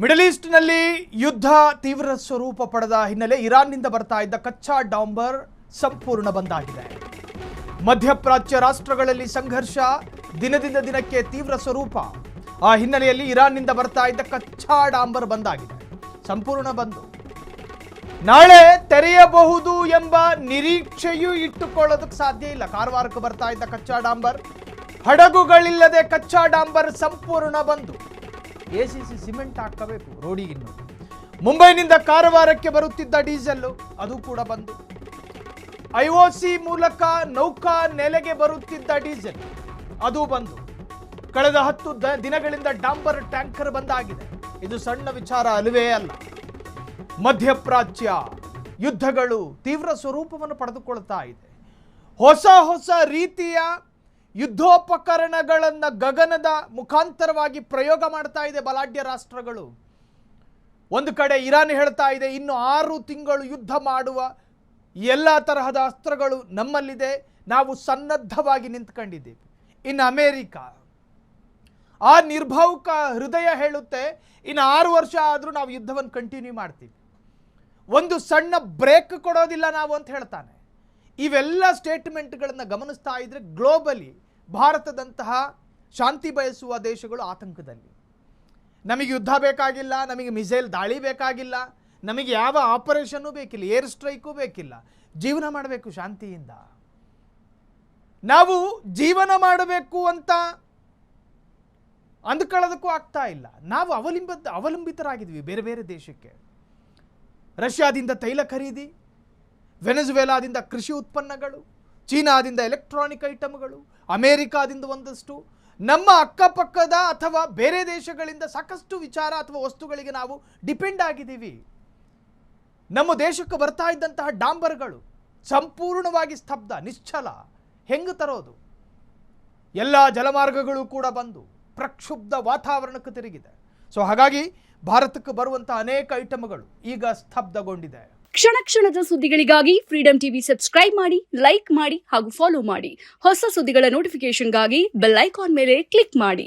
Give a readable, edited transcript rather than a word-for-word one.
Middle ಈಸ್ಟ್ನಲ್ಲಿ ಯುದ್ಧ ತೀವ್ರ ಸ್ವರೂಪ ಪಡೆದ ಹಿನ್ನೆಲೆ ಇರಾನ್ನಿಂದ ಬರ್ತಾ ಇದ್ದ ಕಚ್ಚಾ ಡಾಂಬರ್ ಸಂಪೂರ್ಣ ಬಂದ್ ಆಗಿದೆ. ಮಧ್ಯಪ್ರಾಚ್ಯ ರಾಷ್ಟ್ರಗಳಲ್ಲಿ ಸಂಘರ್ಷ ದಿನದಿಂದ ದಿನಕ್ಕೆ ತೀವ್ರ ಸ್ವರೂಪ. ಆ ಹಿನ್ನೆಲೆಯಲ್ಲಿ ಇರಾನ್ನಿಂದ ಬರ್ತಾ ಇದ್ದ ಕಚ್ಚಾ ಡಾಂಬರ್ ಬಂದ್ ಆಗಿದೆ, ಸಂಪೂರ್ಣ ಬಂದು. ನಾಳೆ ತೆರೆಯಬಹುದು ಎಂಬ ನಿರೀಕ್ಷೆಯೂ ಇಟ್ಟುಕೊಳ್ಳೋದಕ್ಕೆ ಸಾಧ್ಯ ಇಲ್ಲ. ಕಾರವಾರಕ್ಕೆ ಬರ್ತಾ ಇದ್ದ ಕಚ್ಚಾ ಡಾಂಬರ್, ಹಡಗುಗಳಿಲ್ಲದೆ ಕಚ್ಚಾ ಡಾಂಬರ್ ಸಂಪೂರ್ಣ ಬಂದು. ಎಸಿಸಿ ಸಿಮೆಂಟ್ ಹಾಕಬೇಕು ರೋಡಿಗಿನ್ನು. ಮುಂಬೈನಿಂದ ಕಾರವಾರಕ್ಕೆ ಬರುತ್ತಿದ್ದ ಡೀಸೆಲ್ ಅದು ಕೂಡ ಬಂದು. ಐಒಸಿ ಮೂಲಕ ನೌಕಾ ನೆಲೆಗೆ ಬರುತ್ತಿದ್ದ ಡೀಸೆಲ್ ಅದು ಬಂದು. ಕಳೆದ 10 ದಿನಗಳಿಂದ ಡಾಂಬರ್ ಟ್ಯಾಂಕರ್ ಬಂದಾಗಿದೆ. ಇದು ಸಣ್ಣ ವಿಚಾರ ಅಲ್ಲವೇ ಅಲ್ಲ. ಮಧ್ಯಪ್ರಾಚ್ಯ ಯುದ್ಧಗಳು ತೀವ್ರ ಸ್ವರೂಪವನ್ನು ಪಡೆದುಕೊಳ್ತಾ ಇದೆ. ಹೊಸ ಹೊಸ ರೀತಿಯ ಯುದ್ಧೋಪಕರಣಗಳನ್ನು ಗಗನದ ಮುಖಾಂತರವಾಗಿ ಪ್ರಯೋಗ ಮಾಡ್ತಾ ಇದೆ ಬಲಾಢ್ಯ ರಾಷ್ಟ್ರಗಳು. ಒಂದು ಕಡೆ ಇರಾನ್ ಹೇಳ್ತಾ ಇದೆ, ಇನ್ನು 6 ತಿಂಗಳು ಯುದ್ಧ ಮಾಡುವ ಎಲ್ಲ ತರಹದ ಅಸ್ತ್ರಗಳು ನಮ್ಮಲ್ಲಿದೆ, ನಾವು ಸನ್ನದ್ಧವಾಗಿ ನಿಂತ್ಕೊಂಡಿದ್ದೀವಿ. ಇನ್ನು ಅಮೇರಿಕ ಆ ನಿರ್ಭಾವುಕ ಹೃದಯ ಹೇಳುತ್ತೆ, ಇನ್ನು 6 ವರ್ಷ ಆದರೂ ನಾವು ಯುದ್ಧವನ್ನು ಕಂಟಿನ್ಯೂ ಮಾಡ್ತೀವಿ, ಒಂದು ಸಣ್ಣ ಬ್ರೇಕ್ ಕೊಡೋದಿಲ್ಲ ನಾವು ಅಂತ ಹೇಳ್ತಾನೆ. ಇವೆಲ್ಲ ಸ್ಟೇಟ್ಮೆಂಟ್ಗಳನ್ನು ಗಮನಿಸ್ತಾ ಇದ್ರೆ ಗ್ಲೋಬಲಿ ಭಾರತದಂತಹ ಶಾಂತಿ ಬಯಸುವ ದೇಶಗಳು ಆತಂಕದಲ್ಲಿ. ನಮಗೆ ಯುದ್ಧ ಬೇಕಾಗಿಲ್ಲ, ನಮಗೆ ಮಿಸೈಲ್ ದಾಳಿ ಬೇಕಾಗಿಲ್ಲ, ನಮಗೆ ಯಾವ ಆಪರೇಷನ್ನು ಬೇಕಿಲ್ಲ, ಏರ್ ಸ್ಟ್ರೈಕು ಬೇಕಿಲ್ಲ, ಜೀವನ ಮಾಡಬೇಕು ಶಾಂತಿಯಿಂದ. ನಾವು ಜೀವನ ಮಾಡಬೇಕು ಅಂತ ಅಂದ್ಕೊಳ್ಳೋದಕ್ಕೂ ಆಗ್ತಾ ಇಲ್ಲ. ನಾವು ಅವಲಂಬಿತರಾಗಿದ್ವಿ ಬೇರೆ ಬೇರೆ ದೇಶಕ್ಕೆ. ರಷ್ಯಾದಿಂದ ತೈಲ ಖರೀದಿ, ವೆನೆಜುವೆಲಾದಿಂದ ಕೃಷಿ ಉತ್ಪನ್ನಗಳು, ಚೀನಾದಿಂದ ಎಲೆಕ್ಟ್ರಾನಿಕ್ ಐಟಮ್ಗಳು, ಅಮೇರಿಕಾದಿಂದ ಒಂದಷ್ಟು, ನಮ್ಮ ಅಕ್ಕಪಕ್ಕದ ಅಥವಾ ಬೇರೆ ದೇಶಗಳಿಂದ ಸಾಕಷ್ಟು ವಿಚಾರ ಅಥವಾ ವಸ್ತುಗಳಿಗೆ ನಾವು ಡಿಪೆಂಡ್ ಆಗಿದ್ದೀವಿ. ನಮ್ಮ ದೇಶಕ್ಕೆ ಬರ್ತಾ ಇದ್ದಂತಹ ಡಾಂಬರ್ಗಳು ಸಂಪೂರ್ಣವಾಗಿ ಸ್ತಬ್ಧ, ನಿಶ್ಚಲ. ಹೆಂಗೆ ತರೋದು? ಎಲ್ಲ ಜಲಮಾರ್ಗಗಳು ಕೂಡ ಬಂದು ಪ್ರಕ್ಷುಬ್ಧ ವಾತಾವರಣಕ್ಕೆ ತಿರುಗಿದೆ. ಸೊ ಹಾಗಾಗಿ ಭಾರತಕ್ಕೆ ಬರುವಂತಹ ಅನೇಕ ಐಟಮ್ಗಳು ಈಗ ಸ್ತಬ್ಧಗೊಂಡಿದೆ. ಕ್ಷಣ ಕ್ಷಣದ ಸುದ್ದಿಗಳಿಗಾಗಿ ಫ್ರೀಡಂ ಟಿವಿ ಸಬ್ಸ್ಕ್ರೈಬ್ ಮಾಡಿ, ಲೈಕ್ ಮಾಡಿ ಹಾಗೂ ಫಾಲೋ ಮಾಡಿ. ಹೊಸ ಸುದ್ದಿಗಳ ನೋಟಿಫಿಕೇಶನ್ಗಾಗಿ ಬೆಲ್ ಐಕಾನ್ ಮೇಲೆ ಕ್ಲಿಕ್ ಮಾಡಿ.